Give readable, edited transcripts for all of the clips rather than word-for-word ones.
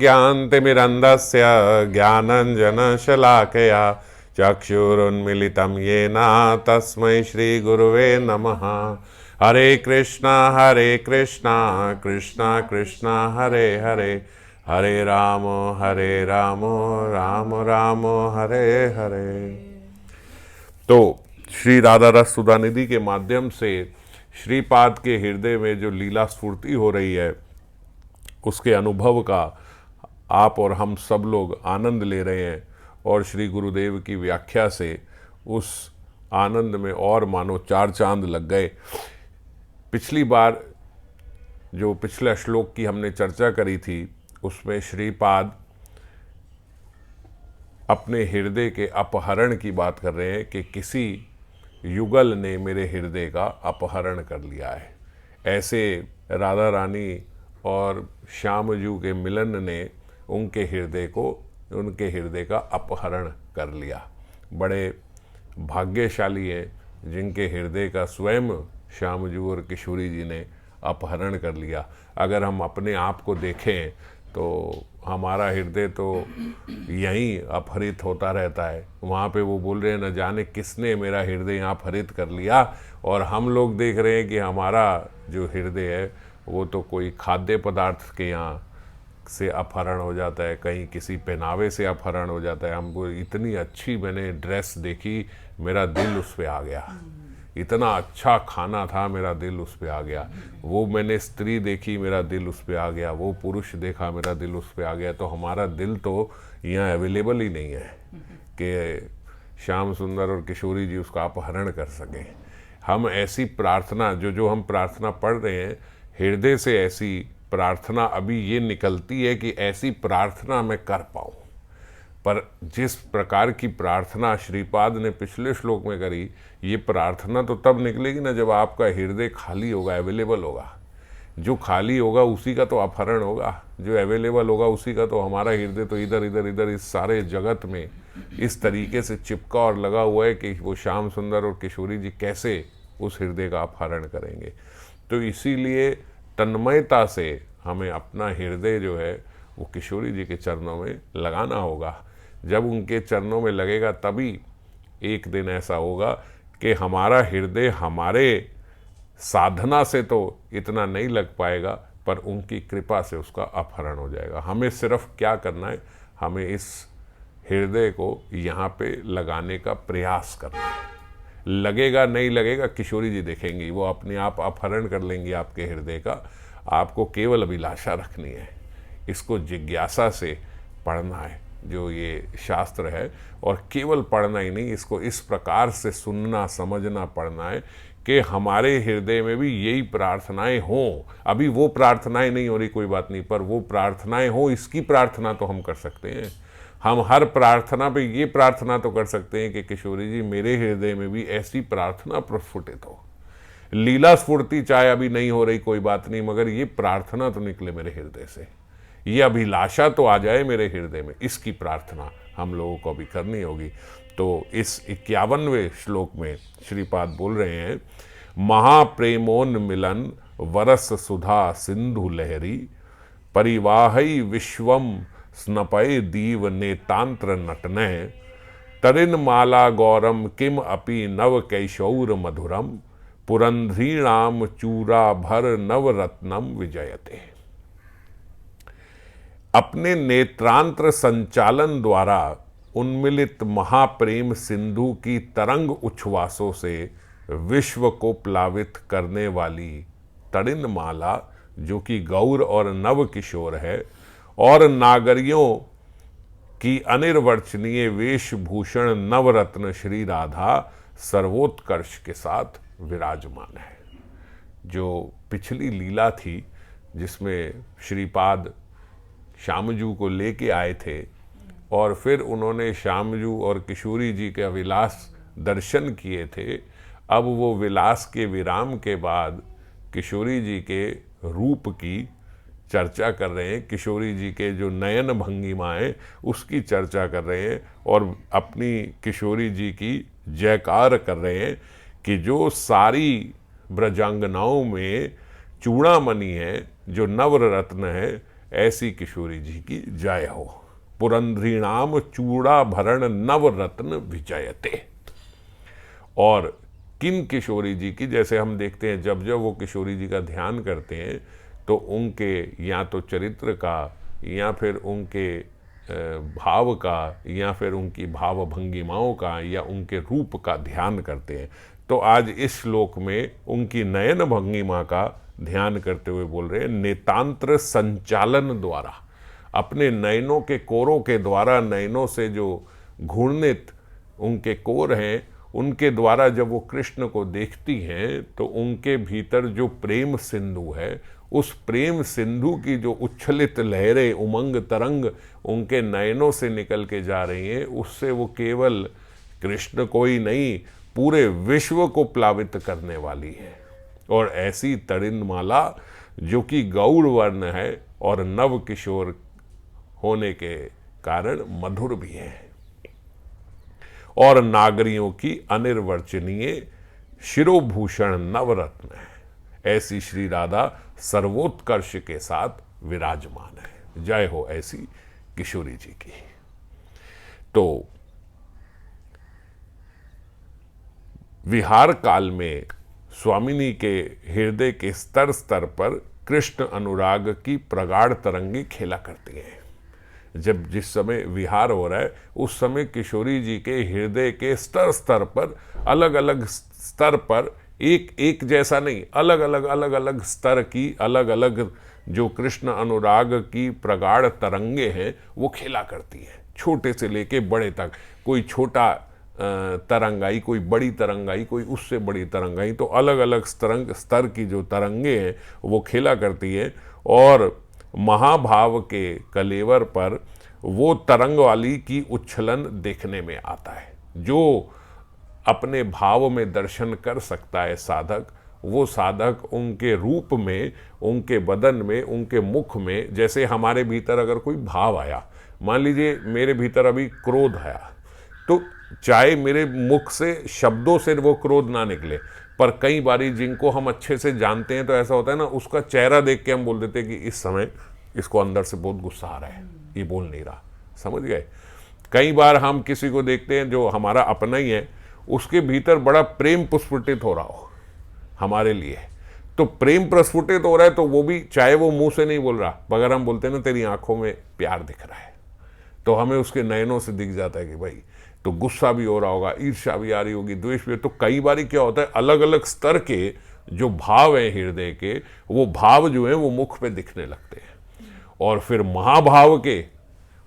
ओमाज्ञानतिमिरन्धस्य ज्ञानञ्जनशलाकया चक्षुरुन्मीलितं येन तस्मै श्रीगुरुवे नमः। हरे कृष्णा कृष्णा कृष्णा हरे हरे, हरे राम राम राम हरे हरे। तो श्री राधा रस सुधानिधि के माध्यम से श्रीपाद के हृदय में जो लीला स्फूर्ति हो रही है उसके अनुभव का आप और हम सब लोग आनंद ले रहे हैं, और श्री गुरुदेव की व्याख्या से उस आनंद में और मानो चार चांद लग गए। पिछली बार जो पिछले श्लोक की हमने चर्चा करी थी उसमें श्रीपाद अपने हृदय के अपहरण की बात कर रहे हैं कि किसी युगल ने मेरे हृदय का अपहरण कर लिया है। ऐसे राधा रानी और श्यामजू के मिलन ने उनके हृदय का अपहरण कर लिया। बड़े भाग्यशाली हैं जिनके हृदय का स्वयं श्यामजू और किशोरी जी ने अपहरण कर लिया। अगर हम अपने आप को देखें तो हमारा हृदय तो यहीं अपहरित होता रहता है। वहाँ पे वो बोल रहे हैं न जाने किसने मेरा हृदय यहाँ अपहरित कर लिया, और हम लोग देख रहे हैं कि हमारा जो हृदय है वो तो कोई खाद्य पदार्थ के यहाँ से अपहरण हो जाता है, कहीं किसी पहनावे से अपहरण हो जाता है। हमको इतनी अच्छी मैंने ड्रेस देखी, मेरा दिल उस पर आ गया। इतना अच्छा खाना था, मेरा दिल उस पर आ गया। वो मैंने स्त्री देखी, मेरा दिल उस पर आ गया। वो पुरुष देखा, मेरा दिल उस पर आ गया। तो हमारा दिल तो यहाँ अवेलेबल ही नहीं है कि श्याम सुंदर और किशोरी जी उसका अपहरण कर सकें। हम ऐसी प्रार्थना जो हम प्रार्थना पढ़ रहे हैं, हृदय से ऐसी प्रार्थना अभी ये निकलती है कि ऐसी प्रार्थना मैं कर पाऊँ। पर जिस प्रकार की प्रार्थना श्रीपाद ने पिछले श्लोक में करी, ये प्रार्थना तो तब निकलेगी ना जब आपका हृदय खाली होगा, अवेलेबल होगा। जो खाली होगा उसी का तो अपहरण होगा, जो अवेलेबल होगा उसी का तो। हमारा हृदय तो इधर इस सारे जगत में इस तरीके से चिपका और लगा हुआ है कि वो श्याम सुंदर और किशोरी जी कैसे उस हृदय का अपहरण करेंगे। तो इसीलिए तन्मयता से हमें अपना हृदय जो है वो किशोरी जी के चरणों में लगाना होगा। जब उनके चरणों में लगेगा तभी एक दिन ऐसा होगा कि हमारा हृदय हमारे साधना से तो इतना नहीं लग पाएगा, पर उनकी कृपा से उसका अपहरण हो जाएगा। हमें सिर्फ क्या करना है, हमें इस हृदय को यहाँ पे लगाने का प्रयास करना है। लगेगा नहीं लगेगा किशोरी जी देखेंगी, वो अपने आप अपहरण कर लेंगी आपके हृदय का। आपको केवल अभिलाषा रखनी है, इसको जिज्ञासा से पढ़ना है जो ये शास्त्र है, और केवल पढ़ना ही नहीं, इसको इस प्रकार से सुनना समझना पढ़ना है कि हमारे हृदय में भी यही प्रार्थनाएं हों। अभी वो प्रार्थनाएं नहीं हो रही, कोई बात नहीं, पर वो प्रार्थनाएं हो, इसकी प्रार्थना तो हम कर सकते हैं। हम हर प्रार्थना पे ये प्रार्थना तो कर सकते हैं कि किशोरी जी मेरे हृदय में भी ऐसी प्रार्थना प्रस्फुटित हो। लीला स्फूर्ति चाहे अभी नहीं हो रही, कोई बात नहीं, मगर ये प्रार्थना तो निकले मेरे हृदय से, ये अभिलाषा तो आ जाए मेरे हृदय में। इसकी प्रार्थना हम लोगों को भी करनी होगी। तो इस 51वें श्लोक में श्रीपाद बोल रहे हैं, महाप्रेमोन्मिलन वरस सुधा सिंधु लहरी, परिवाहई विश्वम स्नपय दीव नेतांत्र नटने, तरिन माला गौरम किम अपि नव कैशौर मधुरम, पुरंध्रीणाम चूरा भर नवरत्नम विजयते। अपने नेत्रांत्र संचालन द्वारा उन्मिलित महाप्रेम सिंधु की तरंग उच्छ्वासों से विश्व को प्लावित करने वाली तड़िन माला, जो कि गौर और नव किशोर है, और नागरियों की अनिर्वचनीय वेशभूषण नवरत्न श्री राधा सर्वोत्कर्ष के साथ विराजमान है। जो पिछली लीला थी जिसमें श्रीपाद श्यामजू को लेके आए थे और फिर उन्होंने श्यामजू और किशोरी जी के विलास दर्शन किए थे, अब वो विलास के विराम के बाद किशोरी जी के रूप की चर्चा कर रहे हैं, किशोरी जी के जो नयन भंगिमाएँ उसकी चर्चा कर रहे हैं, और अपनी किशोरी जी की जयकार कर रहे हैं कि जो सारी ब्रजांगनाओं में चूड़ामणि है, जो नवरत्न है, ऐसी किशोरी जी की जय हो। पुरंध्रीणाम चूड़ाभरण नवरत्न विजयते। और किन किशोरी जी की, जैसे हम देखते हैं जब जब वो किशोरी जी का ध्यान करते हैं तो उनके या तो चरित्र का या फिर उनके भाव का या फिर उनकी भाव भंगिमाओं का या उनके रूप का ध्यान करते हैं। तो आज इस श्लोक में उनकी नयन भंगिमा का ध्यान करते हुए बोल रहे हैं, नेतांत्र संचालन द्वारा, अपने नयनों के कोरों के द्वारा, नयनों से जो घूर्णित उनके कोर हैं उनके द्वारा जब वो कृष्ण को देखती हैं तो उनके भीतर जो प्रेम सिंधु है, उस प्रेम सिंधु की जो उच्छलित लहरें, उमंग तरंग उनके नयनों से निकल के जा रही हैं, उससे वो केवल कृष्ण को ही नहीं पूरे विश्व को प्लावित करने वाली है। और ऐसी तड़िनमाला जो कि गौर वर्ण है और नव किशोर होने के कारण मधुर भी है और नागरियों की अनिर्वचनीय शिरोभूषण नवरत्न है। ऐसी श्री राधा सर्वोत्कर्ष के साथ विराजमान है। जय हो ऐसी किशोरी जी की। तो विहार काल में स्वामिनी के हृदय के स्तर स्तर पर कृष्ण अनुराग की प्रगाढ़ तरंगे खेला करती हैं। जब जिस समय विहार हो रहा है उस समय किशोरी जी के हृदय के स्तर स्तर पर, अलग अलग स्तर पर, एक एक जैसा नहीं, अलग अलग स्तर की अलग अलग जो कृष्ण अनुराग की प्रगाढ़ तरंगे हैं वो खेला करती हैं, छोटे से लेके बड़े तक। कोई छोटा तरंग आई, कोई बड़ी तरंग आई, कोई उससे बड़ी तरंग आई, तो अलग अलग स्तर की जो तरंगे हैं वो खेला करती है। और महाभाव के कलेवर पर वो तरंग वाली की उच्छलन देखने में आता है। जो अपने भाव में दर्शन कर सकता है साधक, वो साधक उनके रूप में, उनके बदन में, उनके मुख में, जैसे हमारे भीतर अगर कोई भाव आया, मान लीजिए मेरे भीतर अभी क्रोध आया, तो चाहे मेरे मुख से शब्दों से वो क्रोध ना निकले, पर कई बारी जिनको हम अच्छे से जानते हैं तो ऐसा होता है ना, उसका चेहरा देख के हम बोल देते हैं कि इस समय इसको अंदर से बहुत गुस्सा आ रहा है, ये बोल नहीं रहा। समझ गए? कई बार हम किसी को देखते हैं जो हमारा अपना ही है, उसके भीतर बड़ा प्रेम प्रस्फुटित हो रहा हो हमारे लिए, तो प्रेम प्रस्फुटित हो रहा है तो वो भी, चाहे वो मुंह से नहीं बोल रहा, मगर हम बोलते हैं ना तेरी आंखों में प्यार दिख रहा है, तो हमें उसके नयनों से दिख जाता है कि भाई, तो गुस्सा भी हो रहा होगा, ईर्ष्या भी आ रही होगी, द्वेष भी। तो कई बार क्या होता है, अलग अलग स्तर के जो भाव हैं हृदय के, वो भाव जो है वो मुख पे दिखने लगते हैं। और फिर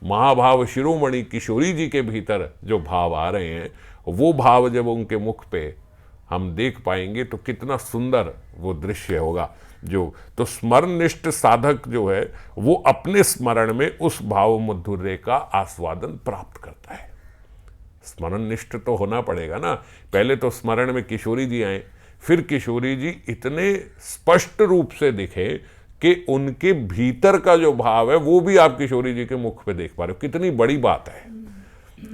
महाभाव शिरोमणि किशोरी जी के भीतर जो भाव आ रहे हैं, वो भाव जब उनके मुख पे हम देख पाएंगे तो कितना सुंदर वो दृश्य होगा। तो स्मरणनिष्ठ साधक जो है वो अपने स्मरण में उस भाव माधुर्य का आस्वादन प्राप्त करता है। स्मरणनिष्ठ तो होना पड़ेगा ना, पहले तो स्मरण में किशोरी जी आए, फिर किशोरी जी इतने स्पष्ट रूप से दिखे कि उनके भीतर का जो भाव है वो भी आप किशोरी जी के मुख पे देख पा रहे हो। कितनी बड़ी बात है,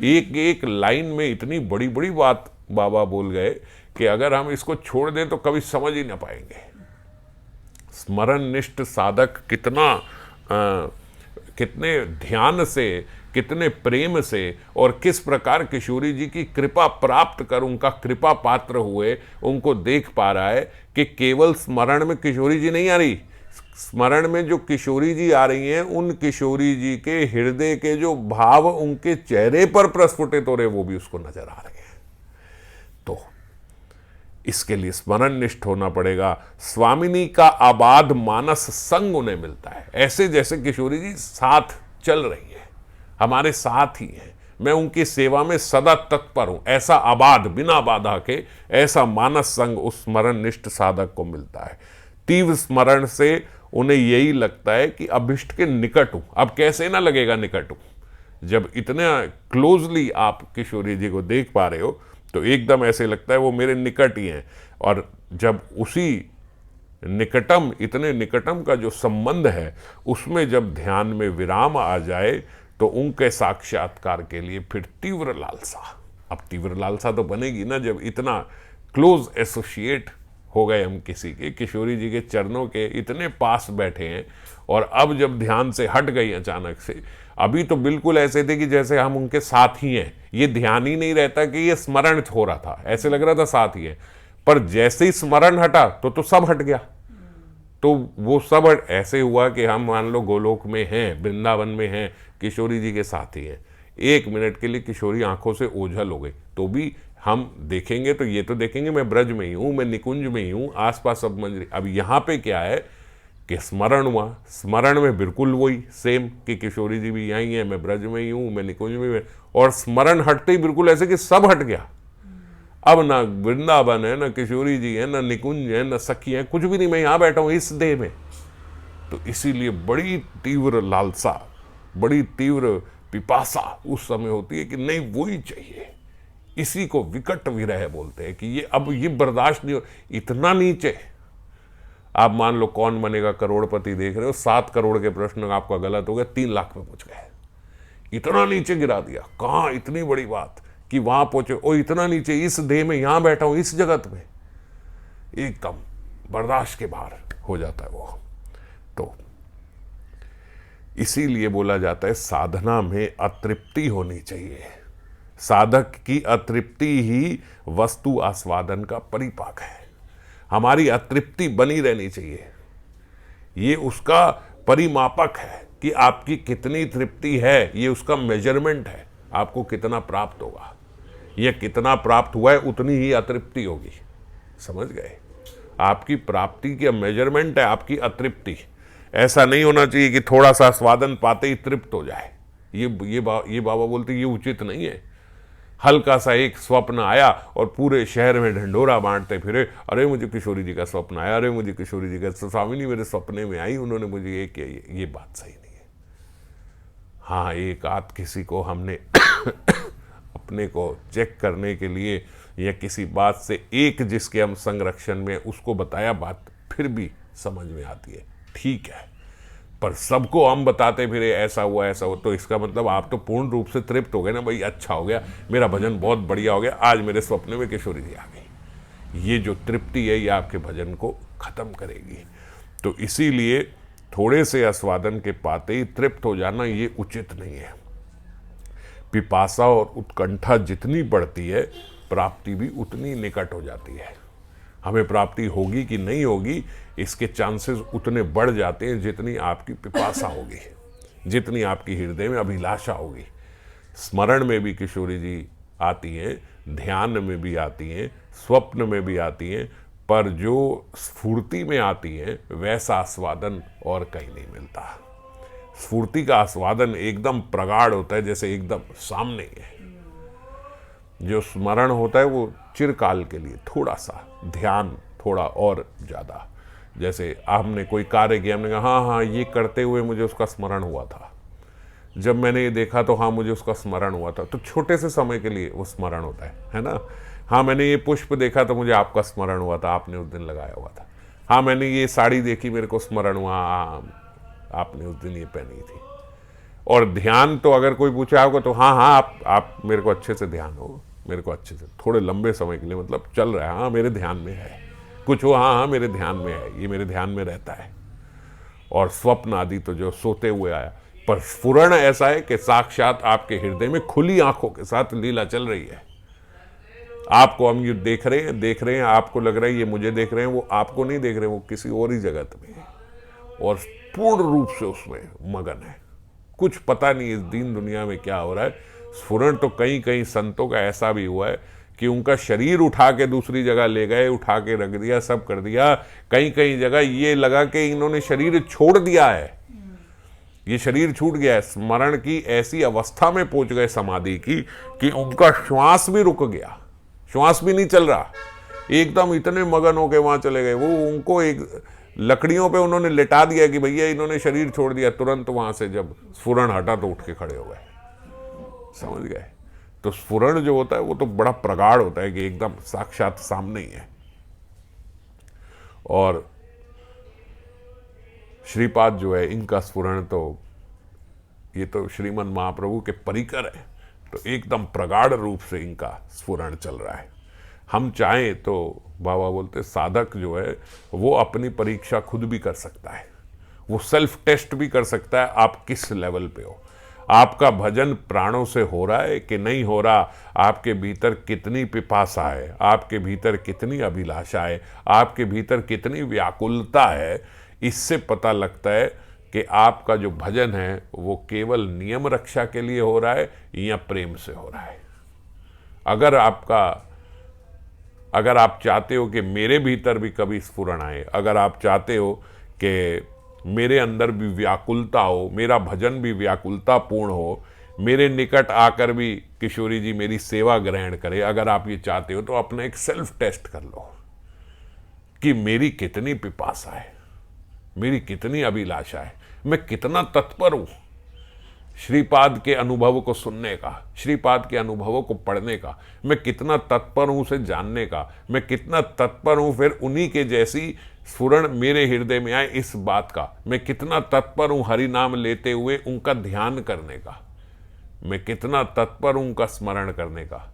एक एक लाइन में इतनी बड़ी बड़ी बात बाबा बोल गए कि अगर हम इसको छोड़ दें तो कभी समझ ही ना पाएंगे। स्मरणनिष्ठ साधक कितने ध्यान से, कितने प्रेम से और किस प्रकार किशोरी जी की कृपा प्राप्त कर उनका कृपा पात्र हुए, उनको देख पा रहा है कि केवल स्मरण में किशोरी जी नहीं आ रही, स्मरण में जो किशोरी जी आ रही हैं उन किशोरी जी के हृदय के जो भाव उनके चेहरे पर प्रस्फुटित हो रहे वो भी उसको नजर आ रहे हैं। तो इसके लिए स्मरणनिष्ठ होना पड़ेगा। स्वामिनी का आबाद मानस संग उन्हें मिलता है, ऐसे जैसे किशोरी जी साथ चल रही है, हमारे साथ ही हैं, मैं उनकी सेवा में सदा तत्पर हूं, ऐसा आबाद बिना बाधा के ऐसा मानस संग उस स्मरणनिष्ठ साधक को मिलता है। तीव्र स्मरण से उन्हें यही लगता है कि अभिष्ट के निकट हूं। अब कैसे ना लगेगा निकट हूं, जब इतने क्लोजली आप किशोरी जी को देख पा रहे हो तो एकदम ऐसे लगता है वो मेरे निकट ही हैं। और जब उसी निकटम, इतने निकटम का जो संबंध है उसमें जब ध्यान में विराम आ जाए तो उनके साक्षात्कार के लिए फिर तीव्र लालसा, अब तीव्र लालसा तो बनेगी ना जब इतना क्लोज एसोसिएट हो गए हम किसी के, किशोरी जी के चरणों के इतने पास बैठे हैं, और अब जब ध्यान से हट गई अचानक से, अभी तो बिल्कुल ऐसे थे कि जैसे हम उनके साथ ही हैं, ये ध्यान ही नहीं रहता कि ये स्मरण हो रहा था, ऐसे लग रहा था साथ ही है, पर जैसे ही स्मरण हटा तो सब हट गया। तो वो सब ऐसे हुआ कि हम मान लो गोलोक में हैं, वृंदावन में हैं, किशोरी जी के साथ ही हैं। 1 मिनट के लिए किशोरी आंखों से ओझल हो गई, तो भी हम देखेंगे तो ये तो देखेंगे मैं ब्रज में ही हूँ, मैं निकुंज में ही हूँ, आसपास सब मंजरी। अब यहाँ पे क्या है कि स्मरण हुआ, स्मरण में बिल्कुल वही सेम कि किशोरी जी भी यहीं है, मैं ब्रज में ही हूँ, मैं निकुंज में ही, और स्मरण हटते ही बिल्कुल ऐसे कि सब हट गया। अब ना वृंदावन है, ना किशोरी जी है, ना निकुंज है, ना सखी है, कुछ भी नहीं, मैं यहां बैठा हूं इस देह में। तो इसीलिए बड़ी तीव्र लालसा, बड़ी तीव्र पिपासा उस समय होती है कि नहीं वही चाहिए। इसी को विकट विरह बोलते हैं कि ये अब ये बर्दाश्त नहीं हो, इतना नीचे। आप मान लो कौन बनेगा करोड़पति देख रहे हो, 7 करोड़ के प्रश्न आपका गलत हो गया, 3 लाख पे पहुंच गए, इतना नीचे गिरा दिया। कहां इतनी बड़ी बात कि वहां पहुंचे, ओ इतना नीचे, इस देह में यहां बैठा हूं इस जगत में, एकदम बर्दाश्त के बाहर हो जाता है वो। तो इसीलिए बोला जाता है साधना में अतृप्ति होनी चाहिए। साधक की अतृप्ति ही वस्तु आस्वादन का परिपाक है। हमारी अतृप्ति बनी रहनी चाहिए, ये उसका परिमापक है कि आपकी कितनी तृप्ति है, ये उसका मेजरमेंट है, आपको कितना प्राप्त होगा। ये कितना प्राप्त हुआ है उतनी ही अतृप्ति होगी, समझ गए। आपकी प्राप्ति की मेजरमेंट है आपकी अतृप्ति। ऐसा नहीं होना चाहिए कि थोड़ा सा स्वादन पाते ही तृप्त हो जाए। ये बाबा बोलते ये उचित नहीं है। हल्का सा एक स्वप्न आया और पूरे शहर में ढंढोरा बांटते फिरे, अरे मुझे किशोरी जी का स्वप्न आया, अरे मुझे किशोरी जी का, स्वामी मेरे सपने में आई, उन्होंने मुझे ये किया। ये बात सही नहीं है। हाँ, एक आध किसी को हमने अपने को चेक करने के लिए या किसी बात से एक जिसके हम संरक्षण में उसको बताया, बात फिर भी समझ में आती है, ठीक है। पर सबको हम बताते फिर ऐसा हुआ ऐसा हुआ, तो इसका मतलब आप तो पूर्ण रूप से तृप्त हो गए ना, भाई अच्छा हो गया, मेरा भजन बहुत बढ़िया हो गया, आज मेरे स्वप्न में किशोरी जी आ गई। ये जो तृप्ति है ये आपके भजन को खत्म करेगी। तो इसीलिए थोड़े से आस्वादन के पाते ही तृप्त हो जाना ये उचित नहीं है। पिपासा और उत्कंठा जितनी बढ़ती है, प्राप्ति भी उतनी निकट हो जाती है। हमें प्राप्ति होगी कि नहीं होगी इसके चांसेस उतने बढ़ जाते हैं जितनी आपकी पिपासा होगी, जितनी आपकी हृदय में अभिलाषा होगी। स्मरण में भी किशोरी जी आती हैं, ध्यान में भी आती हैं, स्वप्न में भी आती हैं, पर जो स्फूर्ति में आती हैं वैसा आस्वादन और कहीं नहीं मिलता। स्फूर्ति का आस्वादन एकदम प्रगाढ़ होता है, जैसे एकदम सामने है। जो स्मरण होता है वो चिरकाल के लिए, थोड़ा सा ध्यान थोड़ा और ज़्यादा। जैसे आपने कोई कार्य किया, हमने कहा हाँ हाँ ये करते हुए मुझे उसका स्मरण हुआ था, जब मैंने ये देखा तो हाँ मुझे उसका स्मरण हुआ था। तो छोटे से समय के लिए वो स्मरण होता है ना। हाँ मैंने ये पुष्प देखा तो मुझे आपका स्मरण हुआ था, आपने उस दिन लगाया हुआ था। हाँ मैंने ये साड़ी देखी, मेरे को स्मरण हुआ, आपने उस दिन ये पहनी थी। और ध्यान तो अगर कोई पूछे आपको तो हाँ हाँ आप मेरे को अच्छे से ध्यान हो, मेरे को अच्छे से थोड़े लंबे समय के लिए मतलब चल रहा है, हाँ मेरे ध्यान में है, कुछ हो हाँ हाँ मेरे ध्यान में है, ये मेरे ध्यान में रहता है। और स्वप्न आदि तो जो सोते हुए आया, पर स्फुरण ऐसा है कि साक्षात आपके हृदय में खुली आंखों के साथ लीला चल रही है। आपको हम ये देख रहे हैं, आपको लग रहा है ये मुझे देख रहे हैं, वो आपको नहीं देख रहे, वो किसी और ही जगत में है और पूर्ण रूप से उसमें मगन है। कुछ पता नहीं इस दीन दुनिया में क्या हो रहा है। स्फुरण तो कई कई संतों का ऐसा भी हुआ है कि उनका शरीर उठा के दूसरी जगह ले गए, उठा के रख दिया, सब कर दिया। कई कई जगह ये लगा कि इन्होंने शरीर छोड़ दिया है, ये शरीर छूट गया है। स्मरण की ऐसी अवस्था में पहुंच गए समाधि की कि उनका श्वास भी रुक गया, श्वास भी नहीं चल रहा, एकदम इतने मगन होके वहां चले गए। वो उनको एक लकड़ियों पे उन्होंने लेटा दिया कि भैया इन्होंने शरीर छोड़ दिया। तुरंत वहां से जब स्फुरण हटा तो उठ के खड़े हो गए, समझ गए। तो स्फुरण जो होता है वो तो बड़ा प्रगाढ़ होता है कि एकदम साक्षात सामने ही है। और श्रीपाद जो है इनका स्फुरण तो ये तो श्रीमन महाप्रभु के परिकर है, तो एकदम प्रगाढ़ रूप से इनका स्फुरण चल रहा है। हम चाहें तो बाबा बोलते साधक जो है वो अपनी परीक्षा खुद भी कर सकता है, वो सेल्फ टेस्ट भी कर सकता है आप किस लेवल पे हो, आपका भजन प्राणों से हो रहा है कि नहीं हो रहा, आपके भीतर कितनी पिपासा है, आपके भीतर कितनी अभिलाषा है, आपके भीतर कितनी व्याकुलता है। इससे पता लगता है कि आपका जो भजन है वो केवल नियम रक्षा के लिए हो रहा है या प्रेम से हो रहा है। अगर आप चाहते हो कि मेरे भीतर भी कभी स्फुरण आए, अगर आप चाहते हो कि मेरे अंदर भी व्याकुलता हो, मेरा भजन भी व्याकुलता पूर्ण हो, मेरे निकट आकर भी किशोरी जी मेरी सेवा ग्रहण करे, अगर आप ये चाहते हो तो अपना एक सेल्फ टेस्ट कर लो कि मेरी कितनी पिपासा है, मेरी कितनी अभिलाषा है, मैं कितना तत्पर हूं श्रीपाद के अनुभव को सुनने का, श्रीपाद के अनुभवों को पढ़ने का, मैं कितना तत्पर हूं उसे जानने का, मैं कितना तत्पर हूं फिर उन्हीं के जैसी स्फुरण मेरे हृदय में आए इस बात का, मैं कितना तत्पर हूं हरि नाम लेते हुए उनका ध्यान करने का, मैं कितना तत्पर हूं उनका स्मरण करने का।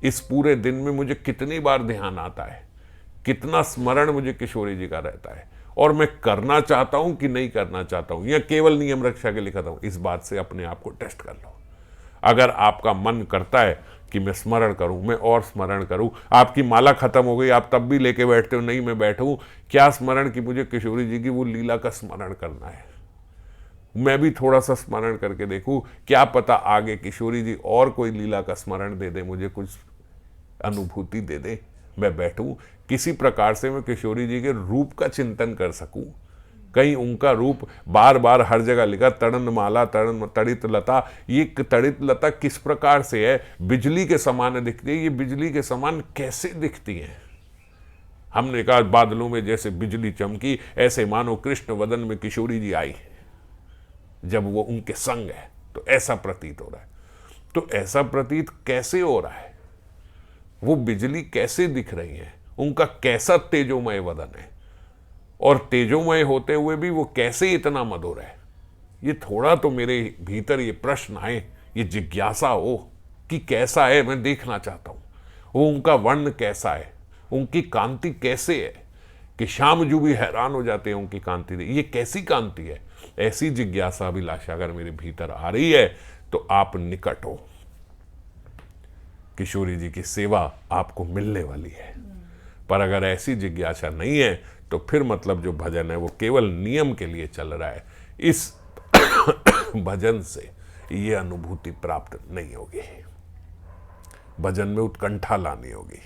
इस पूरे दिन में मुझे कितनी बार ध्यान आता है, कितना स्मरण मुझे किशोरी जी का रहता है, और मैं करना चाहता हूं कि नहीं करना चाहता हूं या केवल नियम रक्षा के लिए करता हूं। इस बात से अपने आप को टेस्ट कर लो। अगर आपका मन करता है कि मैं स्मरण करूं, मैं और स्मरण करूं, आपकी माला खत्म हो गई, आप तब भी लेके बैठते हो नहीं मैं बैठूं, क्या स्मरण कि मुझे किशोरी जी की वो लीला का स्मरण करना है, मैं भी थोड़ा सा स्मरण करके देखूं, क्या पता आगे किशोरी जी और कोई लीला का स्मरण दे दे, मुझे कुछ अनुभूति दे दे, मैं बैठूं किसी प्रकार से मैं किशोरी जी के रूप का चिंतन कर सकूं। कहीं उनका रूप बार बार हर जगह लिखा तड़न माला तड़न तड़ित लता, ये तड़ित लता किस प्रकार से है, बिजली के समान दिखती है, ये बिजली के समान कैसे दिखती है। हमने कहा बादलों में जैसे बिजली चमकी ऐसे मानो कृष्ण वदन में किशोरी जी आई, जब वो उनके संग है तो ऐसा प्रतीत हो रहा है। तो ऐसा प्रतीत कैसे हो रहा है, वो बिजली कैसे दिख रही है, उनका कैसा तेजोमय वदन है, और तेजोमय होते हुए भी वो कैसे इतना मधुर है। ये थोड़ा तो मेरे भीतर ये प्रश्न आए, ये जिज्ञासा हो कि कैसा है, मैं देखना चाहता हूं वो उनका वर्ण कैसा है, उनकी कांति कैसे है, कि श्याम जी भी हैरान हो जाते हैं उनकी कांति दे, ये कैसी कांति है। ऐसी जिज्ञासा अभिलाषा अगर मेरे भीतर आ रही है तो आप निकट हो, किशोरी जी की सेवा आपको मिलने वाली है। पर अगर ऐसी जिज्ञासा नहीं है तो फिर मतलब जो भजन है वो केवल नियम के लिए चल रहा है, इस भजन से ये अनुभूति प्राप्त नहीं होगी। भजन में उत्कंठा लानी होगी।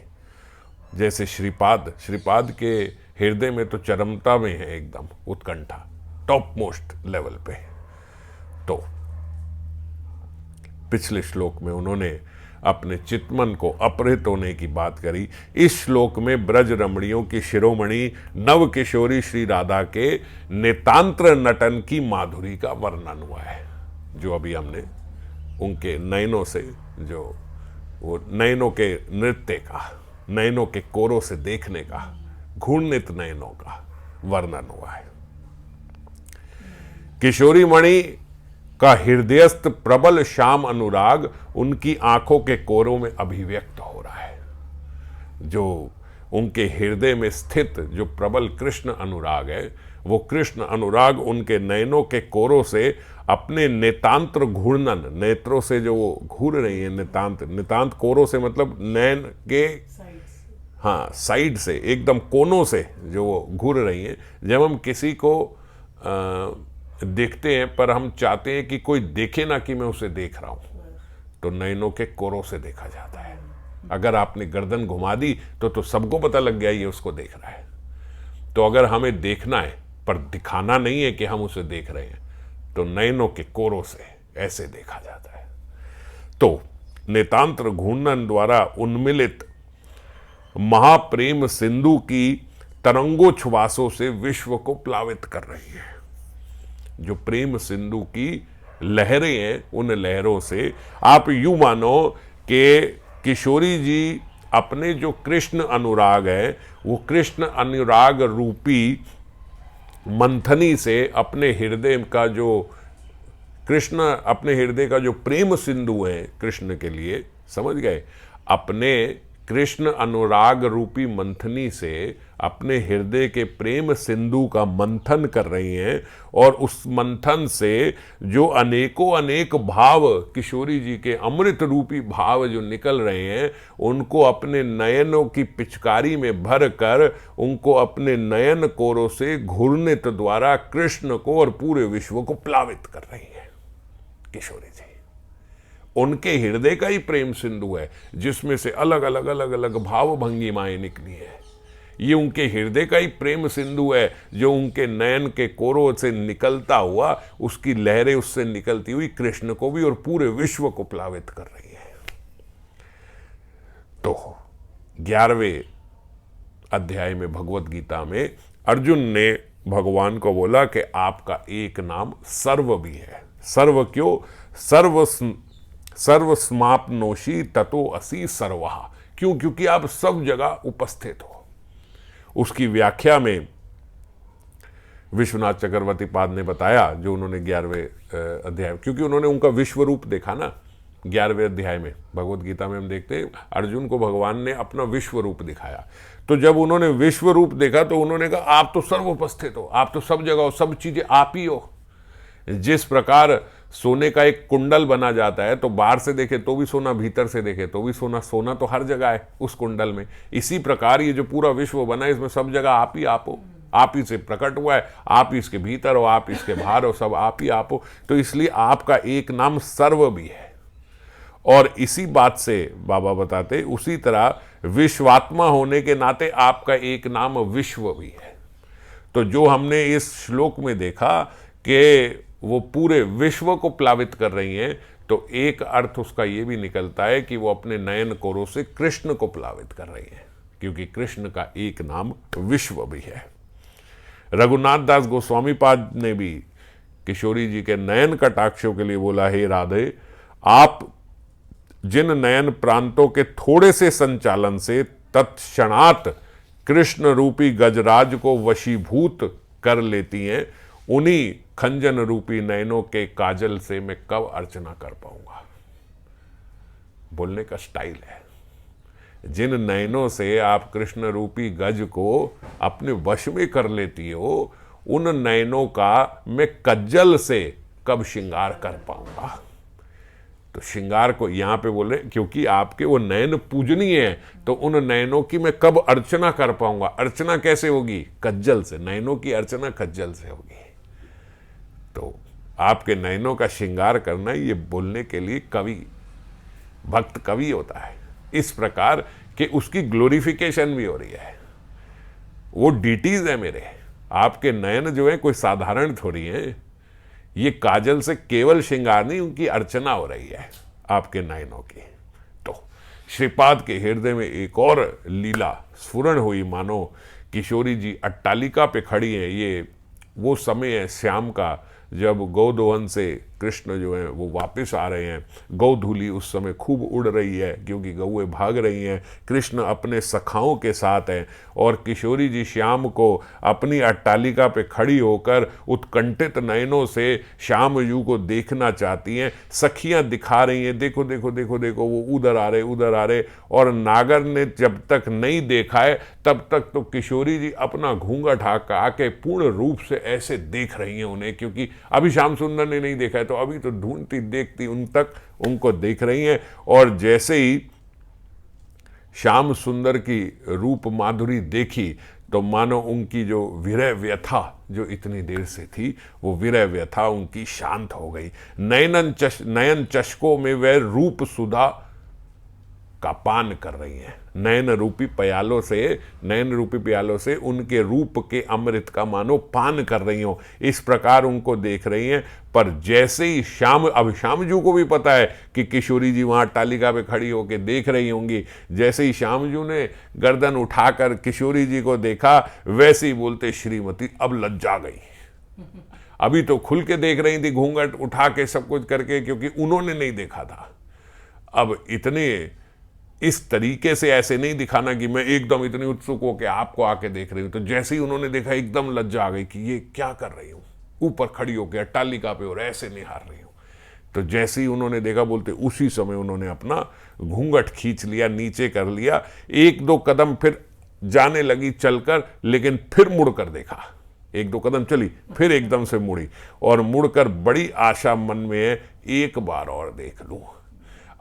जैसे श्रीपाद के हृदय में तो चरमता में है एकदम उत्कंठा, टॉप मोस्ट लेवल पे। तो पिछले श्लोक में उन्होंने अपने चितमन को अपहृत होने की बात करी। इस श्लोक में ब्रज रमणियों की शिरोमणि नव किशोरी श्री राधा के नेतांत्र नटन की माधुरी का वर्णन हुआ है, जो अभी हमने उनके नयनों से, जो वो नयनों के नृत्य का, नयनों के कोरों से देखने का, घूर्णित नयनों का वर्णन हुआ है। किशोरी मणि का हृदयस्थ प्रबल श्याम अनुराग उनकी आंखों के कोरों में अभिव्यक्त हो रहा है। जो उनके हृदय में स्थित जो प्रबल कृष्ण अनुराग है, वो कृष्ण अनुराग उनके नयनों के कोरों से अपने नेतांत्र घूर्णन, नेत्रों से जो वो घूर रही है, नितांत कोरों से मतलब नयन के हाँ साइड से, एकदम कोनों से जो वो घूर रही हैं। जब हम किसी को देखते हैं पर हम चाहते हैं कि कोई देखे ना कि मैं उसे देख रहा हूं, तो नयनों के कोरों से देखा जाता है। अगर आपने गर्दन घुमा दी तो सबको पता लग गया ये उसको देख रहा है। तो अगर हमें देखना है पर दिखाना नहीं है कि हम उसे देख रहे हैं, तो नयनों के कोरों से ऐसे देखा जाता है। तो नेतांत्र घूर्णन द्वारा उन्मिलित महाप्रेम सिंधु की तरंगोच्छ्वासों से विश्व को प्लावित कर रही है। जो प्रेम सिंधु की लहरें हैं, उन लहरों से आप यूं मानो कि किशोरी जी अपने जो कृष्ण अनुराग है, वो कृष्ण अनुराग रूपी मंथनी से अपने हृदय का जो कृष्ण, अपने हृदय का जो प्रेम सिंधु है कृष्ण के लिए, समझ गए, अपने कृष्ण अनुराग रूपी मंथनी से अपने हृदय के प्रेम सिंधु का मंथन कर रही हैं, और उस मंथन से जो अनेकों अनेक भाव, किशोरी जी के अमृत रूपी भाव जो निकल रहे हैं, उनको अपने नयनों की पिचकारी में भर कर उनको अपने नयन कोरों से घूर्णित द्वारा कृष्ण को और पूरे विश्व को प्लावित कर रही है किशोरी जी। उनके हृदय का ही प्रेम सिंधु है जिसमें से अलग अलग अलग अलग भाव भंगिमाएं निकली हैं। ये उनके हृदय का ही प्रेम सिंधु है जो उनके नयन के कोरों से निकलता हुआ, उसकी लहरें उससे निकलती हुई कृष्ण को भी और पूरे विश्व को प्लावित कर रही है। तो 11वें अध्याय में भगवत गीता में अर्जुन ने भगवान को बोला कि आपका एक नाम सर्व भी है। सर्व क्यों? सर्व समाप्नोषि ततो असि सर्वः। क्यों? क्योंकि आप सब जगह उपस्थित हो। उसकी व्याख्या में विश्वनाथ चक्रवर्ती पाद ने बताया, जो उन्होंने 11वें अध्याय, क्योंकि उन्होंने उनका विश्व रूप देखा ना। 11वें अध्याय में भगवत गीता में हम देखते हैं अर्जुन को भगवान ने अपना विश्व रूप दिखाया। तो जब उन्होंने विश्व रूप देखा तो उन्होंने कहा आप तो सर्व उपस्थित हो, आप तो सब जगह हो, सब चीजें आप ही हो। जिस प्रकार सोने का एक कुंडल बना जाता है तो बाहर से देखे तो भी सोना, भीतर से देखे तो भी सोना, सोना तो हर जगह है उस कुंडल में। इसी प्रकार ये जो पूरा विश्व बना है इसमें सब जगह आप ही आप हो, आप ही से प्रकट हुआ है, आप ही इसके भीतर हो, आप इसके बाहर हो, सब आप ही आप हो। तो इसलिए आपका एक नाम सर्व भी है। और इसी बात से बाबा बताते उसी तरह विश्वात्मा होने के नाते आपका एक नाम विश्व भी है। तो जो हमने इस श्लोक में देखा कि वो पूरे विश्व को प्लावित कर रही हैं, तो एक अर्थ उसका ये भी निकलता है कि वो अपने नयन कोरों से कृष्ण को प्लावित कर रही हैं, क्योंकि कृष्ण का एक नाम विश्व भी है। रघुनाथ दास गोस्वामी पाद ने भी किशोरी जी के नयन कटाक्षों के लिए बोला, हे राधे, आप जिन नयन प्रांतों के थोड़े से संचालन से तत्क्षणात कृष्ण रूपी गजराज को वशीभूत कर लेती हैं, उन्हीं खंजन रूपी नयनों के काजल से मैं कब अर्चना कर पाऊंगा। बोलने का स्टाइल है। जिन नयनों से आप कृष्ण रूपी गज को अपने वश में कर लेती हो, उन नयनों का मैं कज्जल से कब श्रृंगार कर पाऊंगा। तो श्रृंगार को यहां पे बोल रहे क्योंकि आपके वो नयन पूजनीय है, तो उन नयनों की मैं कब अर्चना कर पाऊंगा। अर्चना कैसे होगी? कज्जल से। नयनों की अर्चना कज्जल से होगी। तो आपके नयनों का श्रृंगार करना, ये बोलने के लिए कवि, भक्त कवि होता है। इस प्रकार कि उसकी ग्लोरिफिकेशन भी हो रही है। वो डीटीज है मेरे। आपके नयन जो है कोई साधारण थोड़ी है। ये काजल से केवल श्रृंगार नहीं, उनकी अर्चना हो रही है आपके नयनों की। तो श्रीपाद के हृदय में एक और लीला स्फुरण हुई, मानो किशोरी जी अट्टालिका पे खड़ी हैं। ये वो समय है श्याम का जब गौदोहन से कृष्ण जो है वो वापस आ रहे हैं। गौधूली उस समय खूब उड़ रही है क्योंकि गौएं भाग रही हैं। कृष्ण अपने सखाओं के साथ हैं और किशोरी जी श्याम को अपनी अट्टालिका पे खड़ी होकर उत्कंठित नयनों से श्याम जी को देखना चाहती हैं। सखियां दिखा रही हैं, देखो देखो देखो देखो वो उधर आ रहे उधर आ रहे। और नागर ने जब तक नहीं देखा है तब तक तो किशोरी जी अपना घूंघट हटा के पूर्ण रूप से ऐसे देख रही हैं उन्हें, क्योंकि अभी श्याम सुंदर ने नहीं देखा है तो अभी तो ढूंढती देखती उन तक उनको देख रही हैं। और जैसे ही श्याम सुंदर की रूप माधुरी देखी तो मानो उनकी जो विरह व्यथा जो इतनी देर से थी, वो विरह व्यथा उनकी शांत हो गई। नयन चषकों में वह रूप सुधा का पान कर रही हैं। नयन रूपी प्यालों से उनके रूप के अमृत का मानो पान कर रही हो, इस प्रकार उनको देख रही हैं। पर जैसे ही अब श्यामजू को भी पता है कि किशोरी जी वहां तालिका पे खड़ी होकर देख रही होंगी। जैसे ही श्यामजू ने गर्दन उठाकर किशोरी जी को देखा, वैसे ही बोलते, श्रीमती अब लज्जा गई। अभी तो खुल के देख रही थी, घूंघट उठा के सब कुछ करके, क्योंकि उन्होंने नहीं देखा था। अब इतने इस तरीके से ऐसे नहीं दिखाना कि मैं एकदम इतनी उत्सुक हो के आपको आके देख रही हूं। तो जैसे ही उन्होंने देखा एकदम लज्जा आ गई कि ये क्या कर रही हूं, ऊपर खड़ी होकर अट्टालिका पे और ऐसे निहार रही हूं। तो जैसे ही उन्होंने देखा, बोलते उसी समय उन्होंने अपना घूंघट खींच लिया, नीचे कर लिया, एक दो कदम फिर जाने लगी चलकर, लेकिन फिर मुड़कर देखा, एक दो कदम चली फिर एकदम से मुड़ी, और मुड़कर बड़ी आशा मन में है, एक बार और देख लूं।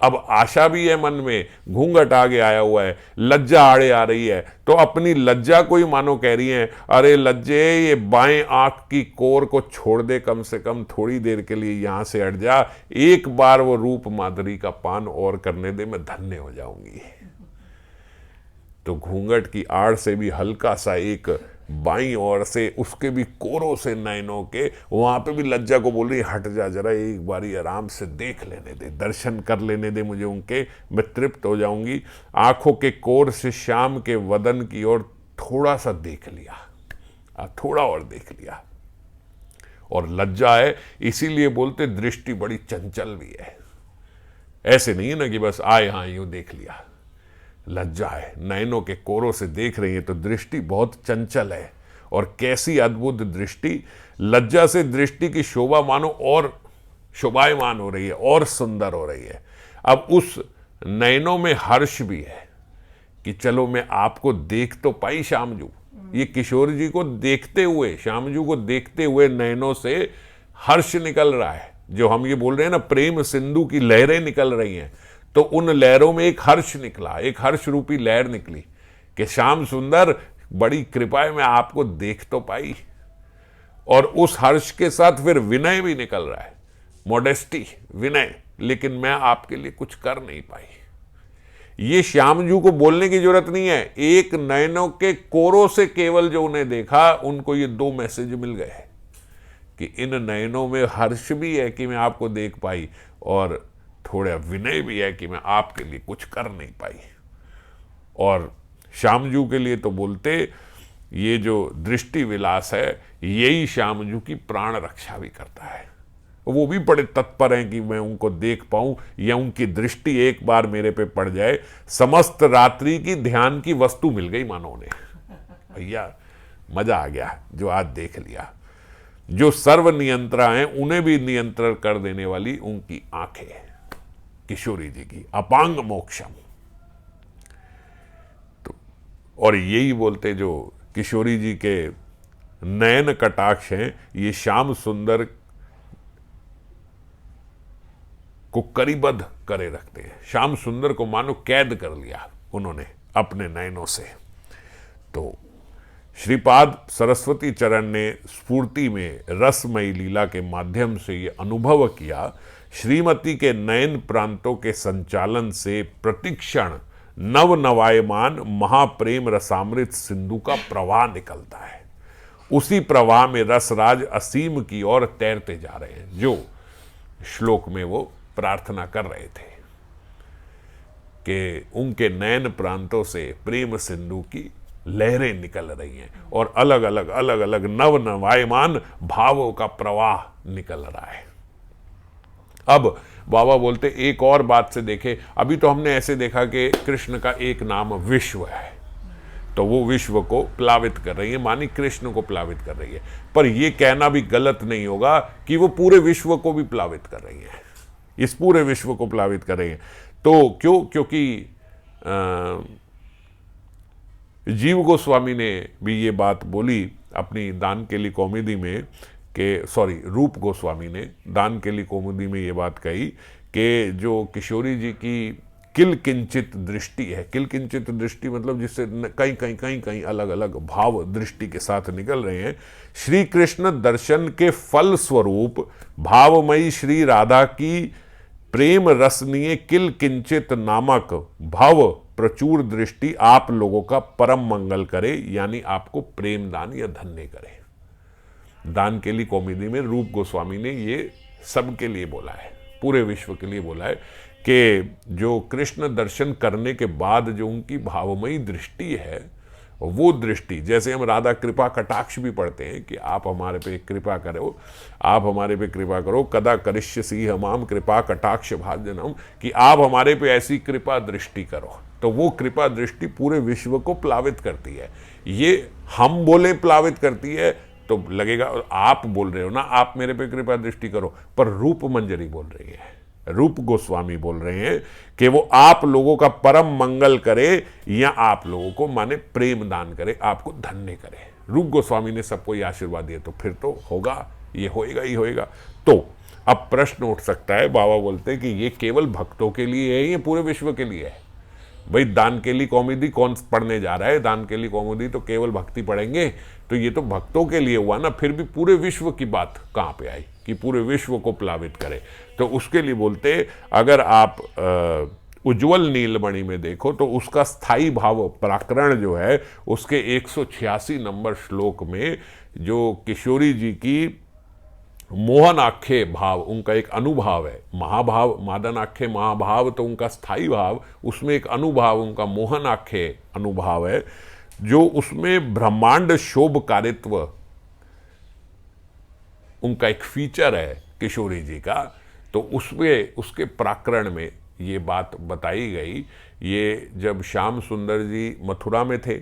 अब आशा भी है मन में, घूंघट आगे आया हुआ है, लज्जा आड़े आ रही है, तो अपनी लज्जा को ही मानो कह रही हैं, अरे लज्जे, ये बाएं आंख की कोर को छोड़ दे, कम से कम थोड़ी देर के लिए यहां से हट जा, एक बार वो रूप माधुरी का पान और करने दे, मैं धन्य हो जाऊंगी। तो घूंघट की आड़ से भी हल्का सा एक बाईं ओर से, उसके भी कोरों से नयनों के, वहां पे भी लज्जा को बोल रही, हट जा जरा, एक बारी आराम से देख लेने दे, दर्शन कर लेने दे मुझे उनके, मैं तृप्त हो जाऊंगी। आंखों के कोर से श्याम के वदन की ओर थोड़ा सा देख लिया, थोड़ा और देख लिया, और लज्जा है इसीलिए बोलते दृष्टि बड़ी चंचल भी है। ऐसे नहीं है ना कि बस आए हाँ यूं देख लिया, लज्जा है, नयनों के कोरों से देख रही है तो दृष्टि बहुत चंचल है। और कैसी अद्भुत दृष्टि, लज्जा से दृष्टि की शोभा मानो और शोभायमान हो रही है, और सुंदर हो रही है। अब उस नयनों में हर्ष भी है कि चलो मैं आपको देख तो पाई श्यामजू, ये किशोर जी को देखते हुए, श्यामजू को देखते हुए नयनों से हर्ष निकल रहा है। जो हम ये बोल रहे हैं ना, प्रेम सिंधु की लहरें निकल रही हैं, तो उन लहरों में एक हर्ष निकला, एक हर्ष रूपी लहर निकली कि श्याम सुंदर, बड़ी कृपा है मैं आपको देख तो पाई। और उस हर्ष के साथ फिर विनय भी निकल रहा है, मॉडेस्टी, विनय, लेकिन मैं आपके लिए कुछ कर नहीं पाई। ये श्यामजू को बोलने की जरूरत नहीं है, एक नयनों के कोरों से केवल जो उन्हें देखा, उनको ये दो मैसेज मिल गए कि इन नयनों में हर्ष भी है कि मैं आपको देख पाई, और थोड़ा विनय भी है कि मैं आपके लिए कुछ कर नहीं पाई। और श्यामजू के लिए तो बोलते ये जो दृष्टि विलास है, यही श्यामजू की प्राण रक्षा भी करता है। वो भी बड़े तत्पर हैं कि मैं उनको देख पाऊं, या उनकी दृष्टि एक बार मेरे पे पड़ जाए। समस्त रात्रि की ध्यान की वस्तु मिल गई मानो उन्हें, भैया मजा आ गया जो आज देख लिया। जो सर्व नियंत्रा हैं उन्हें भी नियंत्रण कर देने वाली उनकी आंखें, किशोरी जी की अपांग मोक्षम। तो और यही बोलते जो किशोरी जी के नयन कटाक्ष हैं, ये श्याम सुंदर को करीबद्ध करे रखते हैं। श्याम सुंदर को मानो कैद कर लिया उन्होंने अपने नयनों से। तो श्रीपाद सरस्वती चरण ने स्फूर्ति में रसमयी लीला के माध्यम से ये अनुभव किया, श्रीमती के नयन प्रांतों के संचालन से प्रतिक्षण नव नवायमान महाप्रेम रसामृत सिंधु का प्रवाह निकलता है। उसी प्रवाह में रसराज असीम की ओर तैरते जा रहे हैं, जो श्लोक में वो प्रार्थना कर रहे थे कि उनके नयन प्रांतों से प्रेम सिंधु की लहरें निकल रही हैं, और अलग अलग नव नवायमान भावों का प्रवाह निकल रहा है। अब बाबा बोलते एक और बात से देखे, अभी तो हमने ऐसे देखा कि कृष्ण का एक नाम विश्व है, तो वो विश्व को प्लावित कर रही है, मानी कृष्ण को प्लावित कर रही है। पर ये कहना भी गलत नहीं होगा कि वो पूरे विश्व को भी प्लावित कर रही है, इस पूरे विश्व को प्लावित कर रही है। तो क्यों? क्योंकि जीव गोस्वामी ने भी ये बात बोली अपनी दान केली कौमुदी में, रूप गोस्वामी ने दान केली कौमुदी में ये बात कही कि जो किशोरी जी की किल किंचित दृष्टि है, किल किंचित दृष्टि मतलब जिससे कहीं अलग अलग भाव दृष्टि के साथ निकल रहे हैं, श्री कृष्ण दर्शन के फल स्वरूप भावमयी श्री राधा की प्रेम रसनीय किल किंचित नामक भाव प्रचुर दृष्टि आप लोगों का परम मंगल करे, यानी आपको प्रेम दान या धन्य करे। दान केली कौमुदी में रूप गोस्वामी ने ये सबके लिए बोला है, पूरे विश्व के लिए बोला है कि जो कृष्ण दर्शन करने के बाद जो उनकी भावमयी दृष्टि है, वो दृष्टि, जैसे हम राधा कृपा कटाक्ष भी पढ़ते हैं कि आप हमारे पे कृपा करो, आप हमारे पे कृपा करो, कदा करिष्यसि हमाम कृपा कटाक्ष भाजनम, कि आप हमारे पे ऐसी कृपा दृष्टि करो। तो वो कृपा दृष्टि पूरे विश्व को प्लावित करती है। ये हम बोले प्लावित करती है, तो लगेगा आप बोल रहे हो ना, आप मेरे पे कृपा दृष्टि करो, पर रूप मंजरी बोल रही है, रूप गोस्वामी बोल रहे हैं कि वो आप लोगों का परम मंगल करे या आप लोगों को माने प्रेम दान करे, आपको धन्य करे। रूप गोस्वामी ने सबको ये आशीर्वाद दिया, तो फिर तो होगा, ये होएगा ही होएगा। तो अब प्रश्न उठ सकता है, बाबा बोलते हैं कि ये केवल भक्तों के लिए है, ये पूरे विश्व के लिए है। भाई दान केली कौमुदी कौन पढ़ने जा रहा है? दान केली कौमुदी तो केवल भक्ति पढ़ेंगे, तो ये तो भक्तों के लिए हुआ ना, फिर भी पूरे विश्व की बात कहाँ पे आई कि पूरे विश्व को प्लावित करे? तो उसके लिए बोलते, अगर आप उज्ज्वल नीलमणि में देखो तो उसका स्थाई भाव प्राकरण जो है उसके 186 नंबर श्लोक में जो किशोरी जी की मोहनाख्य भाव, उनका एक अनुभाव है, महाभाव मादनाख्य महाभाव तो उनका स्थाई भाव, उसमें एक अनुभाव उनका मोहनाख्य अनुभाव है, जो उसमें ब्रह्मांड शोभकारित्व उनका एक फीचर है किशोरी जी का। तो उसमें उसके प्राकरण में ये बात बताई गई। ये जब श्याम सुंदर जी मथुरा में थे,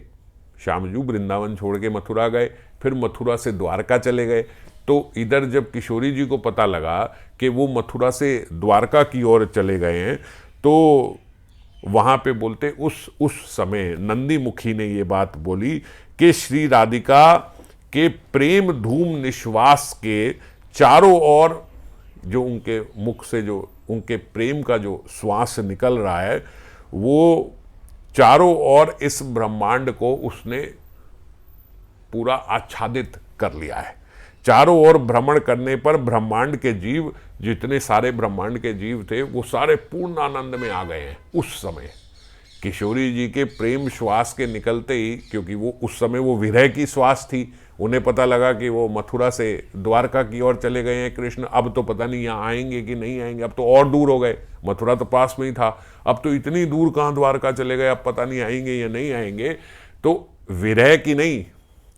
श्यामजू वृंदावन छोड़ के मथुरा गए, फिर मथुरा से द्वारका चले गए, तो इधर जब किशोरी जी को पता लगा कि वो मथुरा से द्वारका की ओर चले गए हैं, तो वहाँ पे बोलते उस समय नंदी मुखी ने ये बात बोली कि श्री राधिका के प्रेम धूम निश्वास के चारों ओर, जो उनके मुख से जो उनके प्रेम का जो श्वास निकल रहा है, वो चारों ओर इस ब्रह्मांड को उसने पूरा आच्छादित कर लिया है। चारों ओर भ्रमण करने पर ब्रह्मांड के जीव, जितने सारे ब्रह्मांड के जीव थे, वो सारे पूर्ण आनंद में आ गए हैं उस समय किशोरी जी के प्रेम श्वास के निकलते ही, क्योंकि वो उस समय वो विरह की श्वास थी। उन्हें पता लगा कि वो मथुरा से द्वारका की ओर चले गए हैं कृष्ण, अब तो पता नहीं यहाँ आएंगे कि नहीं आएंगे, अब तो और दूर हो गए, मथुरा तो पास में ही था, अब तो इतनी दूर कहाँ द्वारका चले गए, अब पता नहीं आएंगे या नहीं आएंगे। तो विरह की नहीं,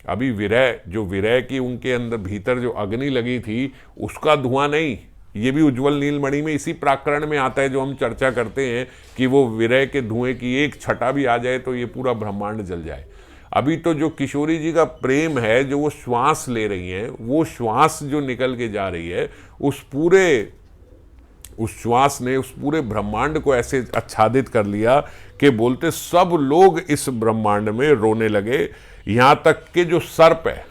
अभी विरह, जो विरह की उनके अंदर भीतर जो अग्नि लगी थी उसका धुआं नहीं, ये भी उज्ज्वल नीलमणि में इसी प्राकरण में आता है जो हम चर्चा करते हैं कि वो विरह के धुएं की एक छटा भी आ जाए तो ये पूरा ब्रह्मांड जल जाए। अभी तो जो किशोरी जी का प्रेम है, जो वो श्वास ले रही हैं, वो श्वास जो निकल के जा रही है, उस श्वास ने उस पूरे ब्रह्मांड को ऐसे आच्छादित कर लिया कि बोलते सब लोग इस ब्रह्मांड में रोने लगे। यहाँ तक कि जो सर्प है,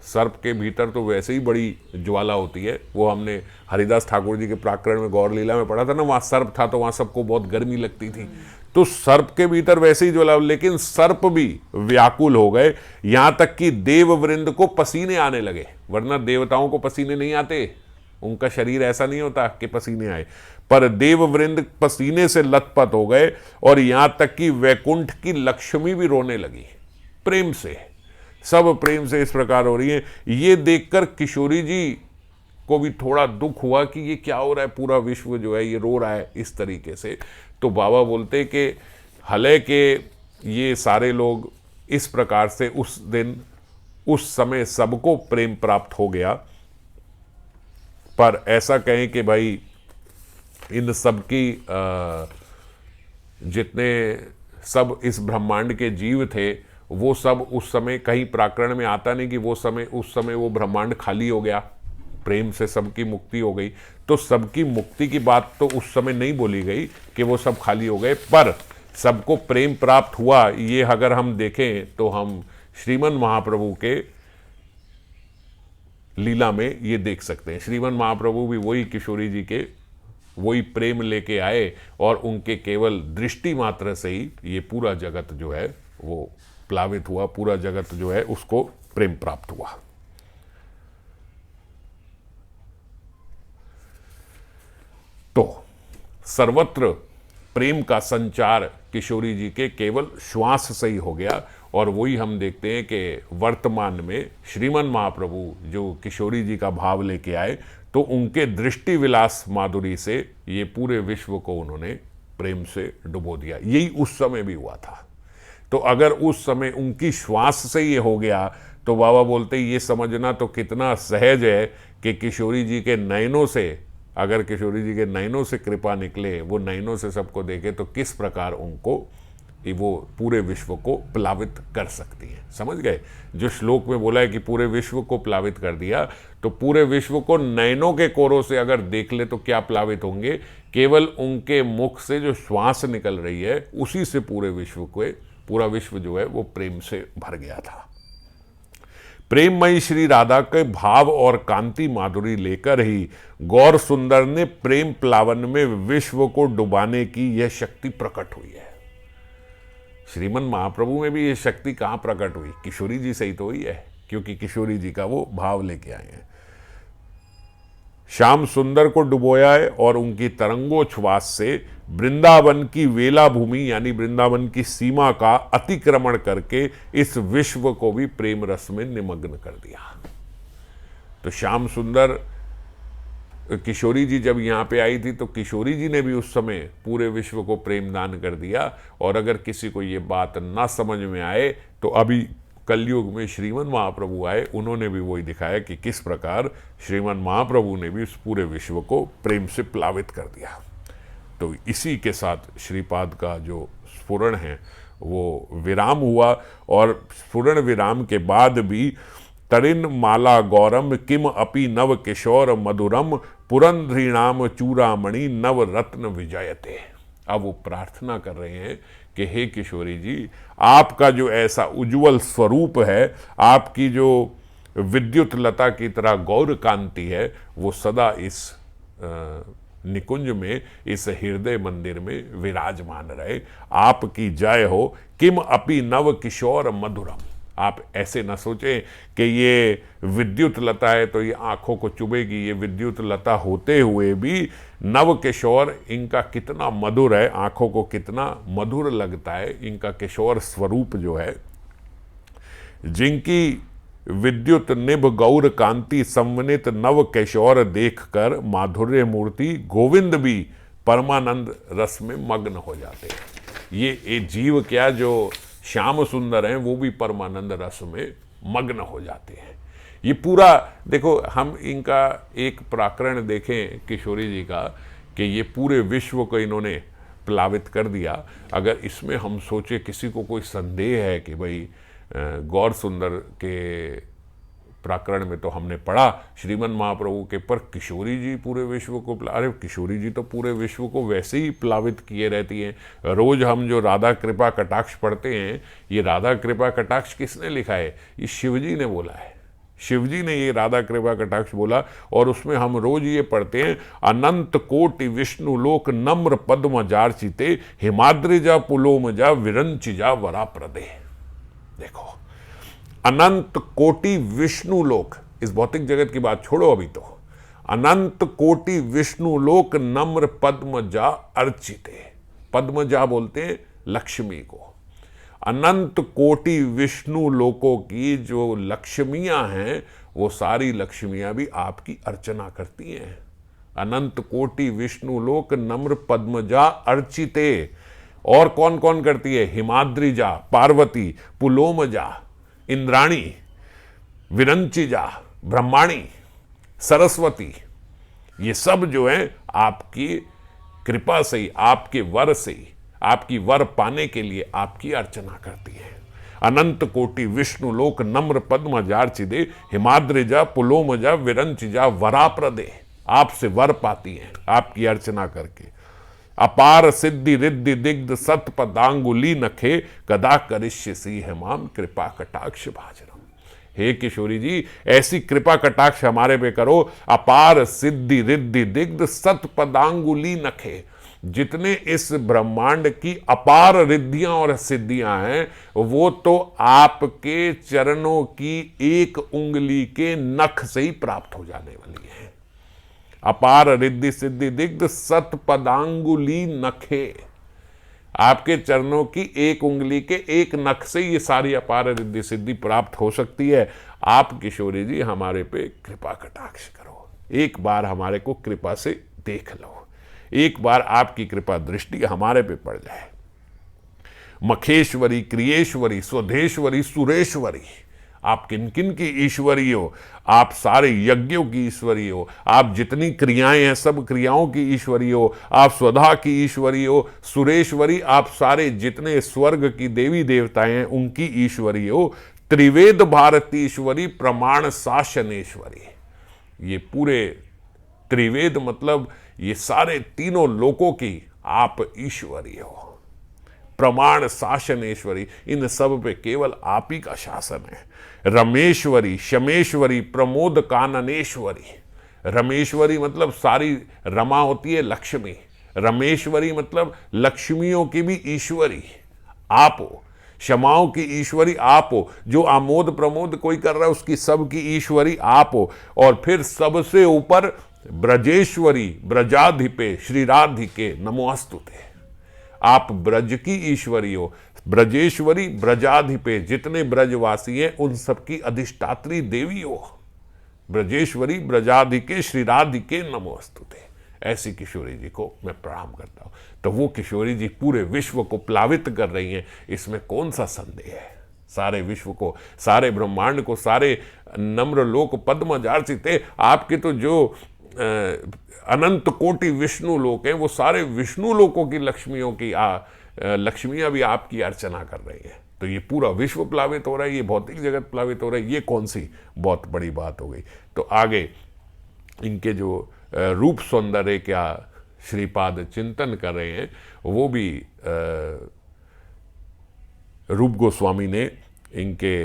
सर्प के भीतर तो वैसे ही बड़ी ज्वाला होती है, वो हमने हरिदास ठाकुर जी के प्राकरण में गौर लीला में पढ़ा था ना, वहाँ सर्प था तो वहाँ सबको बहुत गर्मी लगती थी, तो सर्प के भीतर वैसे ही ज्वाला, लेकिन सर्प भी व्याकुल हो गए, यहाँ तक कि देववृंद को पसीने आने लगे। वरना देवताओं को पसीने नहीं आते, उनका शरीर ऐसा नहीं होता कि पसीने आए, पर देववृंद पसीने से लथपथ हो गए, और यहाँ तक कि वैकुंठ की लक्ष्मी भी रोने लगी प्रेम से, सब प्रेम से इस प्रकार हो रही है। ये देखकर किशोरी जी को भी थोड़ा दुख हुआ कि ये क्या हो रहा है, पूरा विश्व जो है ये रो रहा है इस तरीके से। तो बाबा बोलते कि हले के ये सारे लोग इस प्रकार से उस दिन उस समय सबको प्रेम प्राप्त हो गया, पर ऐसा कहें कि भाई इन सब की जितने सब इस ब्रह्मांड के जीव थे वो सब उस समय कहीं प्राकरण में आता नहीं कि वो समय उस समय वो ब्रह्मांड खाली हो गया, प्रेम से सबकी मुक्ति हो गई। तो सबकी मुक्ति की बात तो उस समय नहीं बोली गई कि वो सब खाली हो गए, पर सबको प्रेम प्राप्त हुआ। ये अगर हम देखें तो हम श्रीमन महाप्रभु के लीला में ये देख सकते हैं। श्रीमन महाप्रभु भी वही किशोरी जी के वही प्रेम लेके आए, और उनके केवल दृष्टि मात्र से ही ये पूरा जगत जो है वो प्लावित हुआ, पूरा जगत जो है उसको प्रेम प्राप्त हुआ। तो सर्वत्र प्रेम का संचार किशोरी जी के केवल श्वास से ही हो गया, और वही हम देखते हैं कि वर्तमान में श्रीमन महाप्रभु जो किशोरी जी का भाव लेके आए, तो उनके दृष्टि विलास माधुरी से ये पूरे विश्व को उन्होंने प्रेम से डुबो दिया। यही उस समय भी हुआ था। तो अगर उस समय उनकी श्वास से ये हो गया, तो बाबा बोलते ये समझना तो कितना सहज है कि किशोरी जी के नयनों से, अगर किशोरी जी के नयनों से कृपा निकले, वो नयनों से सबको देखे, तो किस प्रकार उनको वो पूरे विश्व को प्लावित कर सकती है। समझ गए? जो श्लोक में बोला है कि पूरे विश्व को प्लावित कर दिया, तो पूरे विश्व को नयनों के कोरों से अगर देख ले तो क्या प्लावित होंगे? केवल उनके मुख से जो श्वास निकल रही है उसी से पूरा विश्व जो है वो प्रेम से भर गया था। प्रेममयी श्री राधा के भाव और कांति माधुरी लेकर ही गौर सुंदर ने प्रेम प्लावन में विश्व को डुबाने की यह शक्ति प्रकट हुई है। श्रीमन महाप्रभु में भी यह शक्ति कहां प्रकट हुई? किशोरी जी से ही तो हुई है, क्योंकि किशोरी जी का वो भाव लेके आए हैं। श्याम सुंदर को डुबोया है और उनकी तरंगोच्छ्वास से वृंदावन की वेला भूमि यानी वृंदावन की सीमा का अतिक्रमण करके इस विश्व को भी प्रेम रस में निमग्न कर दिया। तो श्याम सुंदर किशोरी जी जब यहाँ पे आई थी तो किशोरी जी ने भी उस समय पूरे विश्व को प्रेम दान कर दिया। और अगर किसी को ये बात ना समझ में आए तो अभी कलयुग में श्रीमन महाप्रभु आए, उन्होंने भी वही दिखाया कि किस प्रकार श्रीमन महाप्रभु ने भी उस पूरे विश्व को प्रेम से प्लावित कर दिया। तो इसी के साथ श्रीपाद का जो स्फुरण है वो विराम हुआ। और स्फुरण विराम के बाद भी तरिन माला गौरम किम अपि नव किशोर मधुरम पुरंध्रीणाम चूड़ामणि नव रत्न विजयते। अब वो प्रार्थना कर रहे हैं कि हे किशोरी जी, आपका जो ऐसा उज्जवल स्वरूप है, आपकी जो विद्युत लता की तरह गौर कांति है, वो सदा इस निकुंज में, इस हृदय मंदिर में विराजमान रहे। आपकी जय हो। किम अपि नव किशोर मधुरम। आप ऐसे न सोचें कि ये विद्युत लता है तो ये आंखों को चुभेगी। ये विद्युत लता होते हुए भी नव किशोर, इनका कितना मधुर है, आंखों को कितना मधुर लगता है इनका किशोर स्वरूप जो है। जिनकी विद्युत निभ गौर कांति संवनित नव किशोर देखकर माधुर्य मूर्ति गोविंद भी परमानंद रस में मग्न हो जाते हैं। ये जीव क्या, जो श्याम सुंदर हैं वो भी परमानंद रस में मग्न हो जाते हैं। ये पूरा देखो, हम इनका एक प्रकरण देखें किशोरी जी का कि ये पूरे विश्व को इन्होंने प्लावित कर दिया। अगर इसमें हम सोचे, किसी को कोई संदेह है कि भाई गौर सुंदर के प्रकरण में तो हमने पढ़ा श्रीमन महाप्रभु के, पर किशोरी जी पूरे विश्व को अरे किशोरी जी तो पूरे विश्व को वैसे ही प्लावित किए रहती हैं। रोज हम जो राधा कृपा कटाक्ष पढ़ते हैं, ये राधा कृपा कटाक्ष किसने लिखा है? ये शिवजी ने बोला है। शिवजी ने ये राधा कृपा कटाक्ष बोला और उसमें हम रोज ये पढ़ते हैं, अनंत कोटि विष्णु लोक नम्र पद्म जार्चिते हिमाद्रिजा पुलोमजा विरंचिजा वरा प्रदे। देखो, अनंत कोटि विष्णु लोक, इस भौतिक जगत की बात छोड़ो अभी तो, अनंत कोटि विष्णु लोक नम्र पद्मजा अर्चिते। पद्मजा बोलते हैं लक्ष्मी को। अनंत कोटि विष्णु लोकों की जो लक्ष्मियां हैं वो सारी लक्ष्मियां भी आपकी अर्चना करती हैं। अनंत कोटि विष्णु लोक नम्र पद्मजा अर्चिते। और कौन कौन करती है? हिमाद्रिजा पार्वती, पुलोमजा इंद्राणी, विरंचिजा ब्रह्माणी, सरस्वती, ये सब जो है आपकी कृपा से ही, आपके वर से ही, आपकी वर पाने के लिए आपकी अर्चना करती है। अनंत कोटि विष्णु लोक नम्र पद्मजार्चिदे हिमाद्रिजा पुलोमजा विरंचिजा वराप्रदे। आपसे वर पाती हैं आपकी अर्चना करके। अपार सिद्धि रिद्धि दिग्ध सतपदांगुली नखे कदा करिष्यसि हेमाम कृपा कटाक्ष भाजनम। हे किशोरी जी, ऐसी कृपा कटाक्ष हमारे पे करो। अपार सिद्धि रिद्धि दिग्ध सतपदांगुली नखे। जितने इस ब्रह्मांड की अपार रिद्धियां और सिद्धियां हैं वो तो आपके चरणों की एक उंगली के नख से ही प्राप्त हो जाने वाली है। अपार रिद्धि सिद्धि दिग्ध सतपदांगुली नखे। आपके चरणों की एक उंगली के एक नख से ये सारी अपार रिद्धि सिद्धि प्राप्त हो सकती है। आप किशोरी जी हमारे पे कृपा कटाक्ष करो। एक बार हमारे को कृपा से देख लो। एक बार आपकी कृपा दृष्टि हमारे पे पड़ जाए। मखेश्वरी, क्रियेश्वरी, स्वधेश्वरी, सुरेश्वरी, आप किन किन की ईश्वरी हो, आप सारे यज्ञों की ईश्वरी हो, आप जितनी क्रियाएं हैं सब क्रियाओं की ईश्वरी हो, आप स्वधा की ईश्वरी हो, सुरेश्वरी, आप सारे जितने स्वर्ग की देवी देवताएं हैं उनकी ईश्वरी हो, त्रिवेद भारती ईश्वरी, प्रमाण शासनेश्वरी। ये पूरे त्रिवेद मतलब ये सारे तीनों लोकों की आप ईश्वरी हो, प्रमाण शासनेश्वरी, इन सब पे केवल आप ही का शासन है। रमेश्वरी, शमेश्वरी, प्रमोद काननेश्वरी। रमेश्वरी मतलब सारी रमा होती है लक्ष्मी, रमेश्वरी मतलब लक्ष्मियों की भी ईश्वरी आप हो, क्षमाओं की ईश्वरी आप हो, जो आमोद प्रमोद कोई कर रहा है उसकी सब की ईश्वरी आप हो, और फिर सबसे ऊपर ब्रजेश्वरी, ब्रजाधिपे श्री राधिके नमोस्तुते, आप ब्रज की ईश्वरी हो, ब्रजेश्वरी, ब्रजाधिपे, जितने ब्रजवासी हैं उन सबकी अधिष्ठात्री देवी हो, ब्रजेश्वरी, ब्रजाधिके श्री राधिके नमोस्तुते। ऐसी किशोरी जी को मैं प्रणाम करता हूं। तो वो किशोरी जी पूरे विश्व को प्लावित कर रही हैं, इसमें कौन सा संदेह है। सारे विश्व को, सारे ब्रह्मांड को, सारे नम्र लोक पद्म जार्चिते, आपके तो जो अनंत कोटि विष्णु लोक हैं वो सारे विष्णु लोकों की लक्ष्मियों की लक्ष्मियां भी आपकी अर्चना कर रही हैं। तो ये पूरा विश्व प्लावित हो रहा है, ये भौतिक जगत प्लावित हो रहा है, ये कौन सी बहुत बड़ी बात हो गई। तो आगे इनके जो रूप सौंदर्य क्या श्रीपाद चिंतन कर रहे हैं, वो भी रूप गोस्वामी ने इनके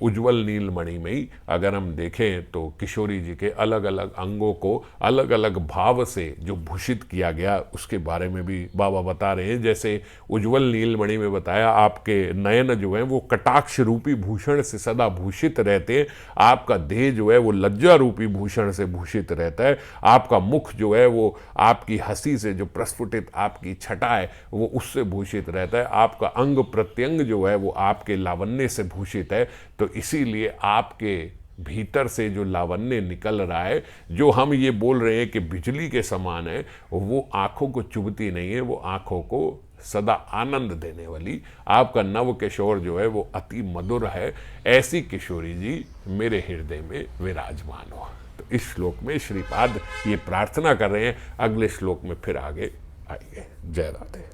उज्जवल नीलमणि में ही अगर हम देखें तो किशोरी जी के अलग अलग अंगों को अलग अलग भाव से जो भूषित किया गया उसके बारे में भी बाबा बता रहे हैं। जैसे उज्जवल नीलमणि में बताया, आपके नयन जो है वो कटाक्ष रूपी भूषण से सदा भूषित रहते हैं, आपका देह जो है वो लज्जा रूपी भूषण से भूषित रहता है, आपका मुख जो है वो आपकी हंसी से जो प्रस्फुटित आपकी छटा है वो उससे भूषित रहता है, आपका अंग प्रत्यंग जो है वो आपके लावण्य से भूषित है। तो इसीलिए आपके भीतर से जो लावण्य निकल रहा है, जो हम ये बोल रहे हैं कि बिजली के समान है, वो आंखों को चुभती नहीं है, वो आंखों को सदा आनंद देने वाली, आपका नव किशोर जो है वो अति मधुर है। ऐसी किशोरी जी मेरे हृदय में विराजमान हो। तो इस श्लोक में श्रीपाद ये प्रार्थना कर रहे हैं। अगले श्लोक में फिर आगे आइए। जय राधे।